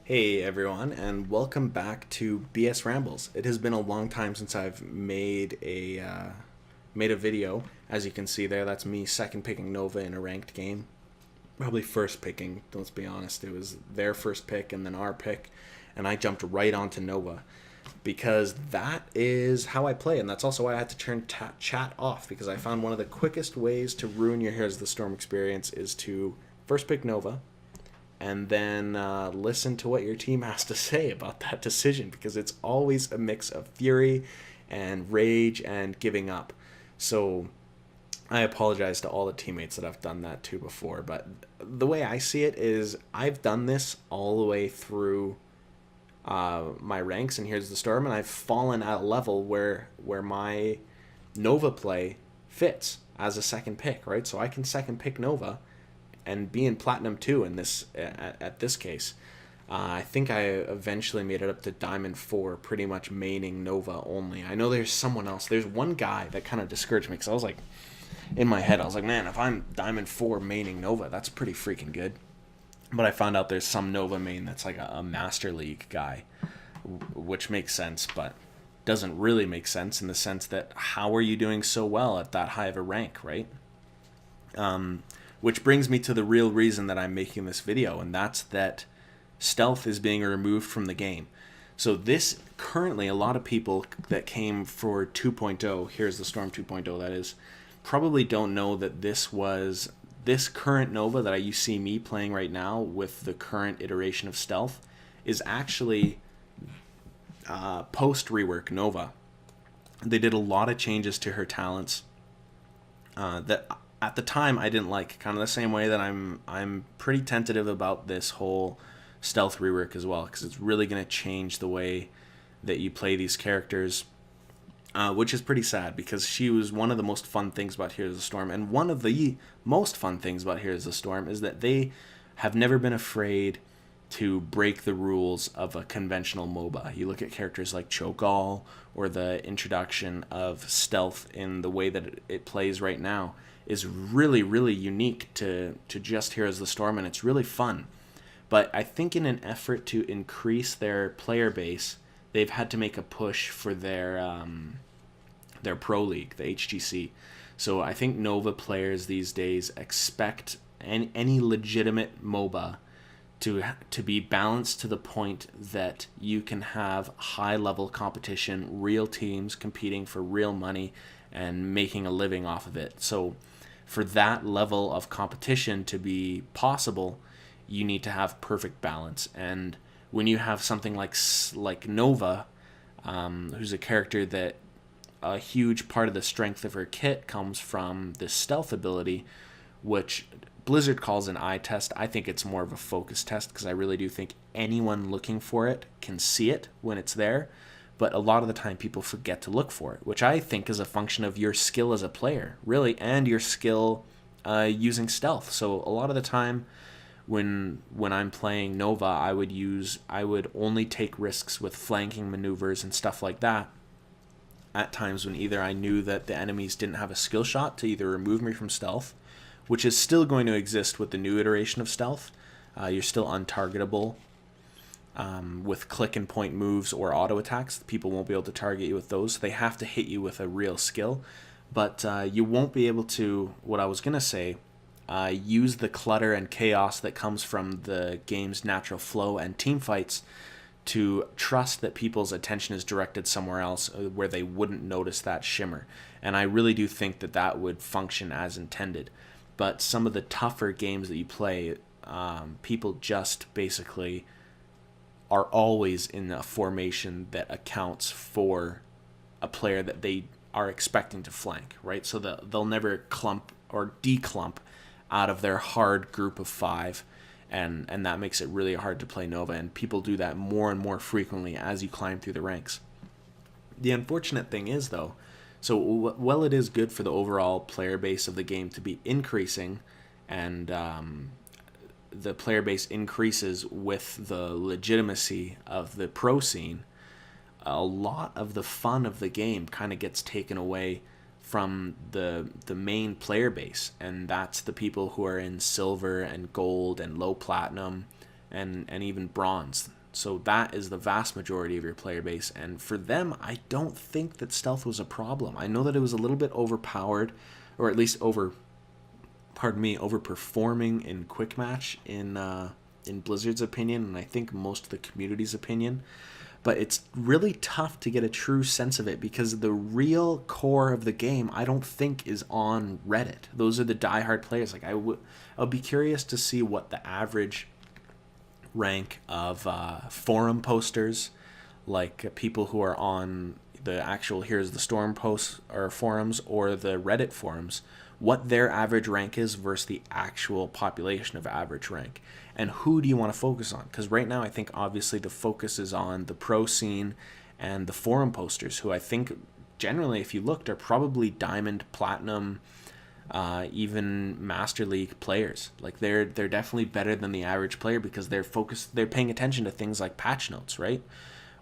Hey everyone, and welcome back to BS Rambles. It has been a long time since I've made a video. As you can see there, that's me second picking Nova in a ranked game. Probably first picking. Let's be honest, it was their first pick and then our pick, and I jumped right onto Nova because that is how I play, and that's also why I had to turn chat off because I found one of the quickest ways to ruin your Heroes of the Storm experience is to first pick Nova and then listen to what your team has to say about that decision because it's always a mix of fury and rage and giving up. So I apologize to all the teammates that I've done that to before, but the way I see it is I've done this all the way through my ranks, and Here's the Storm, and I've fallen at a level where my Nova play fits as a second pick, right? So I can second pick Nova and be in Platinum 2 in this at this case. I think I eventually made it up to Diamond 4, pretty much maining Nova only. I know there's someone else. There's one guy that kind of discouraged me because I was like, in my head, I was like, man, if I'm Diamond 4 maining Nova, that's pretty freaking good. But I found out there's some Nova main that's like a Master League guy, which makes sense, but doesn't really make sense in the sense that how are you doing so well at that high of a rank, right? Which brings me to the real reason that I'm making this video, and that's that stealth is being removed from the game. So this currently, a lot of people that came for 2.0, Here's the Storm 2.0 that is, probably don't know that this current Nova that you see me playing right now with the current iteration of stealth is actually post rework Nova. They did a lot of changes to her talents that at the time I didn't like, kind of the same way that I'm pretty tentative about this whole stealth rework as well, because it's really going to change the way that you play these characters, which is pretty sad because she was one of the most fun things about Heroes of the Storm, and one of the most fun things about Heroes of the Storm is that they have never been afraid to break the rules of a conventional MOBA. You look at characters like Cho'Gall or the introduction of stealth in the way that it plays right now is really, really unique to just Heroes of the Storm, and it's really fun. But I think in an effort to increase their player base, they've had to make a push for their pro league, the HGC. So I think Nova players these days expect any legitimate MOBA to be balanced to the point that you can have high level competition, real teams competing for real money and making a living off of it. So for that level of competition to be possible, you need to have perfect balance. And when you have something like Nova, who's a character that a huge part of the strength of her kit comes from this stealth ability, which Blizzard calls an eye test. I think it's more of a focus test because I really do think anyone looking for it can see it when it's there. But a lot of the time people forget to look for it, which I think is a function of your skill as a player, really, and your skill using stealth. So a lot of the time when I'm playing Nova, I would only take risks with flanking maneuvers and stuff like that at times when either I knew that the enemies didn't have a skill shot to either remove me from stealth, which is still going to exist with the new iteration of stealth. You're still untargetable with click and point moves or auto attacks. People won't be able to target you with those. So they have to hit you with a real skill. But you won't be able to, what I was going to say, use the clutter and chaos that comes from the game's natural flow and team fights to trust that people's attention is directed somewhere else where they wouldn't notice that shimmer. And I really do think that that would function as intended. But some of the tougher games that you play, people just basically are always in a formation that accounts for a player that they are expecting to flank, right? So they'll never clump or declump out of their hard group of five, and that makes it really hard to play Nova, and people do that more and more frequently as you climb through the ranks. The unfortunate thing is, though, so while it is good for the overall player base of the game to be increasing, and the player base increases with the legitimacy of the pro scene, a lot of the fun of the game kind of gets taken away from the main player base, and that's the people who are in silver and gold and low platinum and even bronze. So that is the vast majority of your player base. And for them, I don't think that stealth was a problem. I know that it was a little bit overpowered, or at least overperforming in quick match in Blizzard's opinion, and I think most of the community's opinion. But it's really tough to get a true sense of it because the real core of the game, I don't think, is on Reddit. Those are the diehard players. Like I'll be curious to see what the average rank of forum posters, like people who are on the actual Here's the Storm posts or forums or the Reddit forums, what their average rank is versus the actual population of average rank. And who do you want to focus on? Because right now I think obviously the focus is on the pro scene and the forum posters, who I think generally, if you looked, are probably diamond, platinum, even Master League players. Like they're definitely better than the average player because they're paying attention to things like patch notes, right?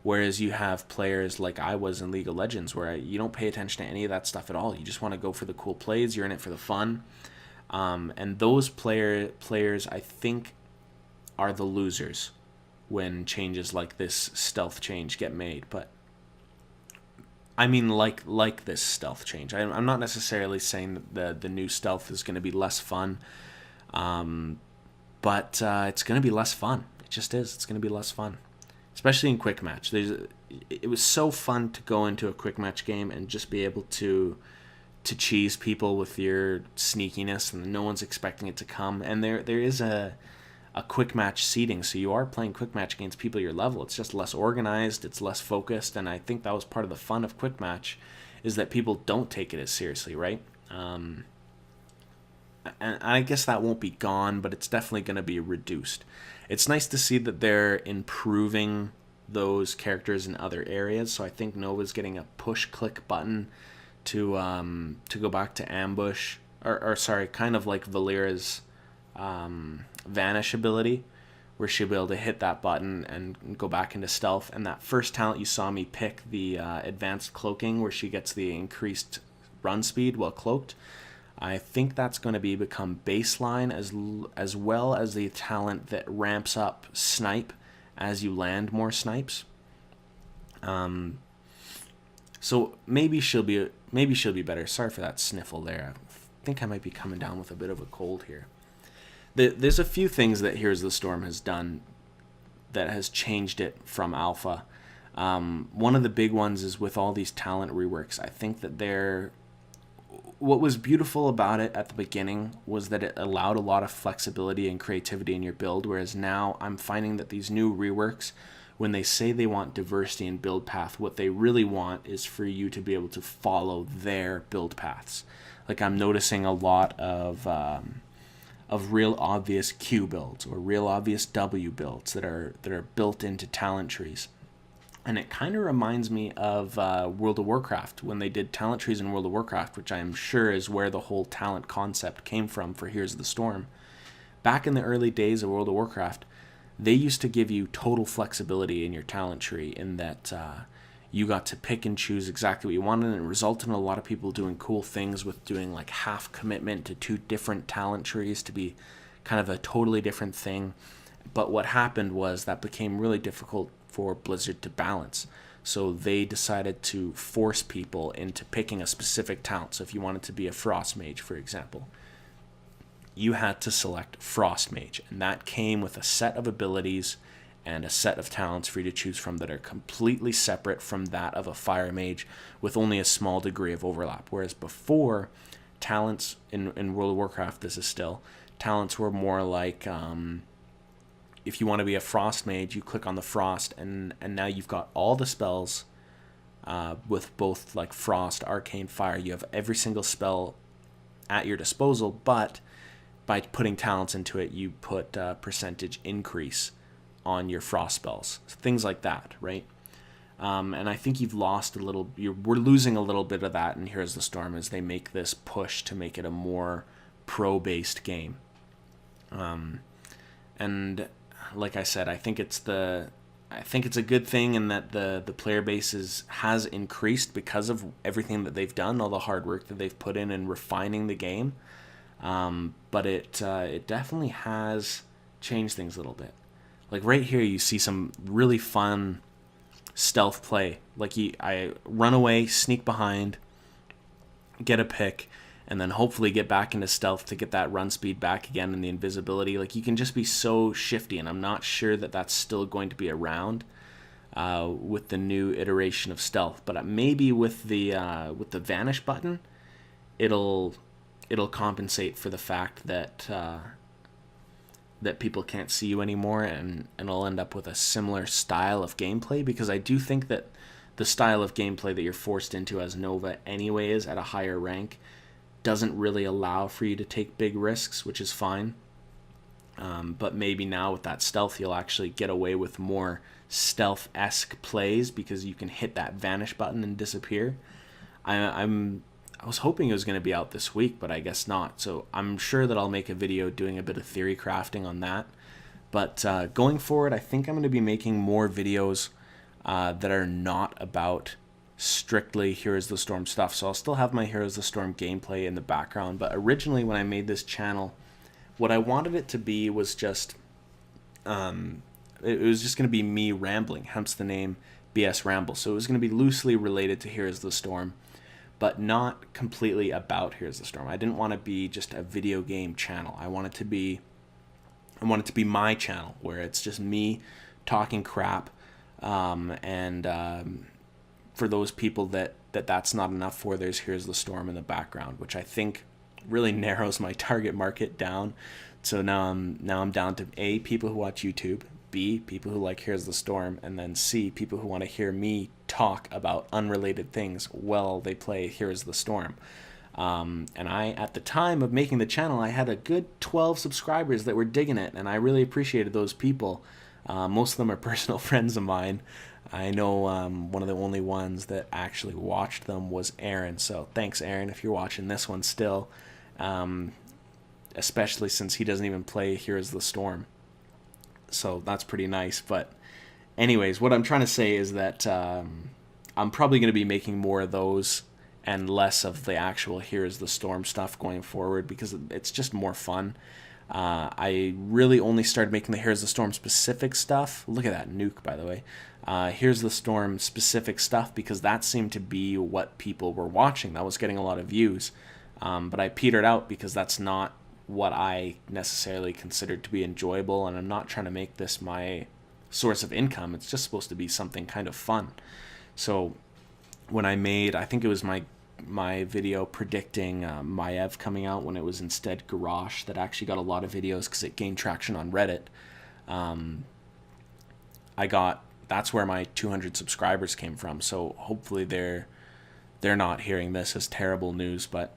Whereas you have players like I was in League of Legends where you don't pay attention to any of that stuff at all. You just want to go for the cool plays. You're in it for the fun. And those players, I think, are the losers when changes like this stealth change get made. But I mean, like this stealth change. I'm not necessarily saying that the new stealth is going to be less fun, but it's going to be less fun. It just is. It's going to be less fun, especially in quick match. It was so fun to go into a quick match game and just be able to cheese people with your sneakiness, and no one's expecting it to come. And there is a quick match seating, so you are playing quick match against people your level. It's just less organized, it's less focused, and I think that was part of the fun of quick match, is that people don't take it as seriously, right? And I guess that won't be gone, but it's definitely going to be reduced. It's nice to see that they're improving those characters in other areas. So I think Nova's getting a push-click button to go back to ambush, or sorry, kind of like Valera's vanish ability, where she'll be able to hit that button and go back into stealth. And that first talent you saw me pick, the advanced cloaking, where she gets the increased run speed while cloaked, I think that's going to become baseline, as well as the talent that ramps up snipe as you land more snipes. So maybe she'll be better. Sorry for that sniffle there. I think I might be coming down with a bit of a cold here. There's a few things that Here's the Storm has done that has changed it from alpha. One of the big ones is with all these talent reworks. I think that what was beautiful about it at the beginning was that it allowed a lot of flexibility and creativity in your build, whereas now I'm finding that these new reworks, when they say they want diversity in build path, what they really want is for you to be able to follow their build paths. Like I'm noticing a lot of real obvious Q builds or real obvious W builds that are built into talent trees. And it kind of reminds me of World of Warcraft, when they did talent trees in World of Warcraft, which I'm sure is where the whole talent concept came from for Here's the Storm. Back in the early days of World of Warcraft, they used to give you total flexibility in your talent tree, in that you got to pick and choose exactly what you wanted, and it resulted in a lot of people doing cool things with doing like half commitment to two different talent trees to be kind of a totally different thing. But what happened was that became really difficult for Blizzard to balance. So they decided to force people into picking a specific talent. So if you wanted to be a Frost Mage, for example, you had to select Frost Mage, and that came with a set of abilities and a set of talents for you to choose from that are completely separate from that of a Fire Mage, with only a small degree of overlap. Whereas before, talents in World of Warcraft, this is still, talents were more like, if you want to be a Frost Mage, you click on the Frost, and now you've got all the spells with both like Frost, Arcane, Fire. You have every single spell at your disposal, but by putting talents into it, you put percentage increase on your Frost spells. So things like that, right? And I think you've lost a little, we're losing a little bit of that in Here's the Storm as they make this push to make it a more pro-based game. And like I said, I think it's a good thing in that the player base has increased because of everything that they've done, all the hard work that they've put in refining the game. But it definitely has changed things a little bit. Like right here, you see some really fun stealth play. Like I run away, sneak behind, get a pick, and then hopefully get back into stealth to get that run speed back again and the invisibility. Like you can just be so shifty, and I'm not sure that that's still going to be around with the new iteration of stealth. But maybe with the vanish button, it'll compensate for the fact that that people can't see you anymore, and I'll end up with a similar style of gameplay, because I do think that the style of gameplay that you're forced into as Nova anyways at a higher rank doesn't really allow for you to take big risks, which is fine. But maybe now with that stealth, you'll actually get away with more stealth-esque plays because you can hit that vanish button and disappear. I was hoping it was going to be out this week, but I guess not. So I'm sure that I'll make a video doing a bit of theory crafting on that. But going forward, I think I'm going to be making more videos that are not about strictly Heroes of the Storm stuff. So I'll still have my Heroes of the Storm gameplay in the background. But originally when I made this channel, what I wanted it to be was just, it was just going to be me rambling, hence the name BS Ramble. So it was going to be loosely related to Heroes of the Storm, but not completely about Heroes of the Storm. I didn't want to be just a video game channel. I want it to be my channel, where it's just me talking crap, and for those people that's not enough for, there's Heroes of the Storm in the background, which I think really narrows my target market down. So now I'm down to A, people who watch YouTube, B, people who like Heroes of the Storm, and then C, people who want to hear me talk about unrelated things while they play Heroes of the Storm. And I, at the time of making the channel, I had a good 12 subscribers that were digging it, and I really appreciated those people. Most of them are personal friends of mine. I know one of the only ones that actually watched them was Aaron, so thanks, Aaron, if you're watching this one still, especially since he doesn't even play Heroes of the Storm. So that's pretty nice. But anyways, what I'm trying to say is that I'm probably going to be making more of those and less of the actual Heroes of the Storm stuff going forward, because it's just more fun. I really only started making the Heroes of the Storm specific stuff. Look at that nuke, by the way. Here's the Storm specific stuff because that seemed to be what people were watching. That was getting a lot of views. But I petered out because that's not what I necessarily considered to be enjoyable, and I'm not trying to make this my source of income. It's just supposed to be something kind of fun. So when I made, I think it was my video predicting Maiev coming out, when it was instead Garrosh, that actually got a lot of videos because it gained traction on Reddit. That's where my 200 subscribers came from. So hopefully they're not hearing this as terrible news, but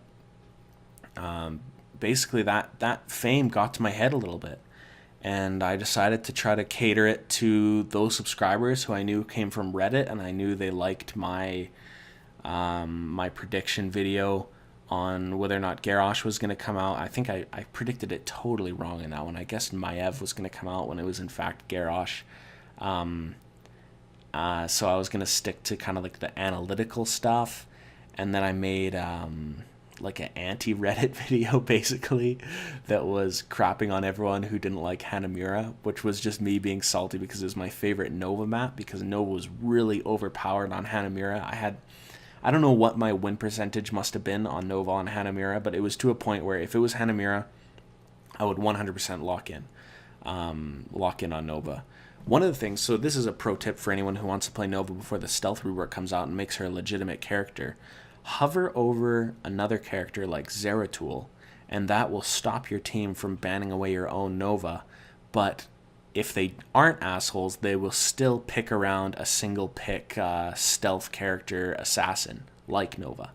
basically that fame got to my head a little bit, and I decided to try to cater it to those subscribers who I knew came from Reddit, and I knew they liked my my prediction video on whether or not Garrosh was going to come out. I think I predicted it totally wrong in that one. I guess Maiev was going to come out when it was in fact Garrosh. So I was going to stick to kind of like the analytical stuff, and then I made like an anti-Reddit video basically that was crapping on everyone who didn't like Hanamura, which was just me being salty because it was my favorite Nova map, because Nova was really overpowered on Hanamura. I don't know what my win percentage must have been on Nova on Hanamura, but it was to a point where if it was Hanamura, I would 100% lock in on Nova. One of the things, so this is a pro tip for anyone who wants to play Nova before the stealth rework comes out and makes her a legitimate character. Hover over another character like Zeratul, and that will stop your team from banning away your own Nova. But if they aren't assholes, they will still pick around a single pick stealth character assassin like Nova.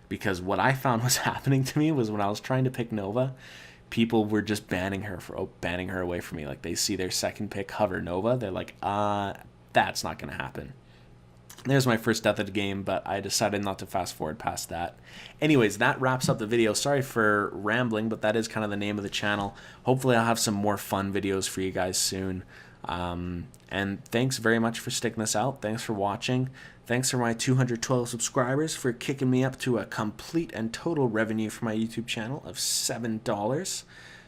Because what I found was happening to me was when I was trying to pick Nova, people were just banning her away from me. Like they see their second pick hover Nova, they're like, that's not gonna happen. There's my first death of the game, but I decided not to fast forward past that. Anyways, that wraps up the video. Sorry for rambling, but that is kind of the name of the channel. Hopefully I'll have some more fun videos for you guys soon. And thanks very much for sticking this out. Thanks for watching. Thanks for my 212 subscribers for kicking me up to a complete and total revenue for my YouTube channel of $7.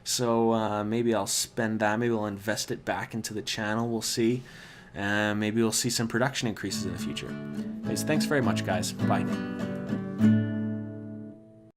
So maybe I'll spend that. Maybe I'll invest it back into the channel. We'll see. Maybe we'll see some production increases in the future. Anyways, thanks very much, guys. Bye.